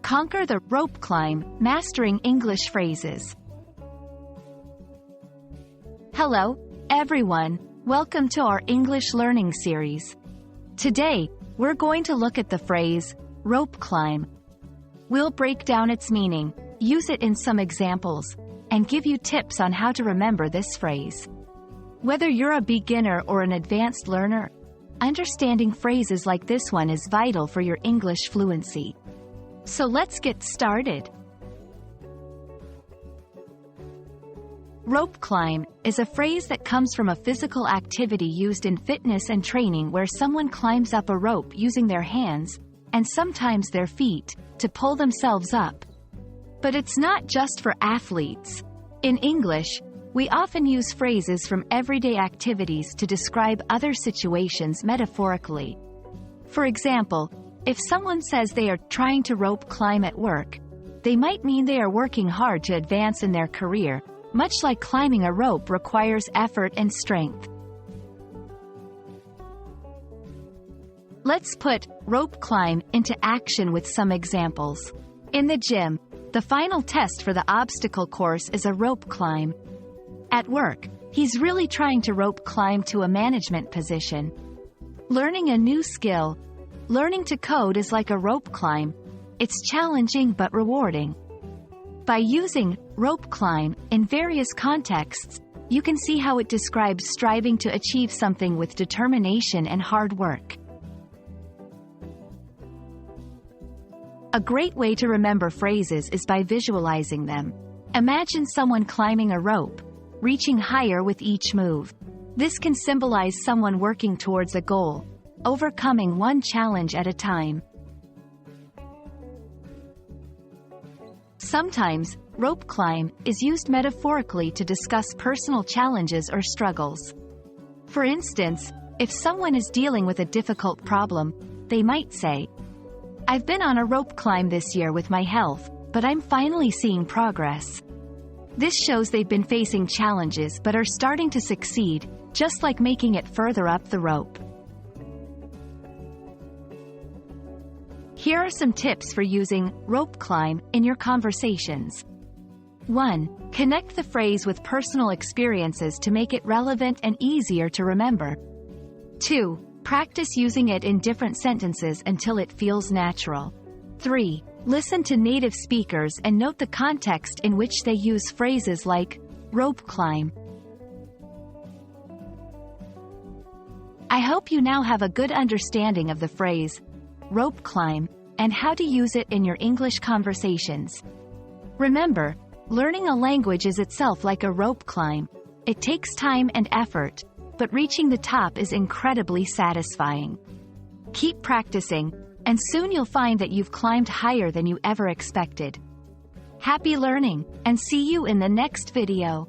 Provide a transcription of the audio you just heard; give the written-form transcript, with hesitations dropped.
Conquer the rope climb, mastering English phrases. Hello, everyone. Welcome to our English learning series. Today, we're going to look at the phrase, rope climb. We'll break down its meaning, use it in some examples, and give you tips on how to remember this phrase. Whether you're a beginner or an advanced learner, understanding phrases like this one is vital for your English fluency. So let's get started. Rope climb is a phrase that comes from a physical activity used in fitness and training where someone climbs up a rope using their hands, and sometimes their feet, to pull themselves up. But it's not just for athletes. In English, we often use phrases from everyday activities to describe other situations metaphorically. For example, if someone says they are trying to rope climb at work, they might mean they are working hard to advance in their career, much like climbing a rope requires effort and strength. Let's put rope climb into action with some examples. In the gym, the final test for the obstacle course is a rope climb. At work, he's really trying to rope climb to a management position. Learning a new skill. Learning to code is like a rope climb. It's challenging but rewarding. By using rope climb in various contexts, you can see how it describes striving to achieve something with determination and hard work. A great way to remember phrases is by visualizing them. Imagine someone climbing a rope, reaching higher with each move. This can symbolize someone working towards a goal, overcoming one challenge at a time. Sometimes, rope climb is used metaphorically to discuss personal challenges or struggles. For instance, if someone is dealing with a difficult problem, they might say, "I've been on a rope climb this year with my health, but I'm finally seeing progress." This shows they've been facing challenges but are starting to succeed, just like making it further up the rope. Here are some tips for using rope climb in your conversations. 1. Connect the phrase with personal experiences to make it relevant and easier to remember. 2. Practice using it in different sentences until it feels natural. 3. Listen to native speakers and note the context in which they use phrases like rope climb. I hope you now have a good understanding of the phrase rope climb and how to use it in your English conversations. Remember, learning a language is itself like a rope climb. It takes time and effort, but reaching the top is incredibly satisfying. Keep practicing, and soon you'll find that you've climbed higher than you ever expected. Happy learning, and see you in the next video.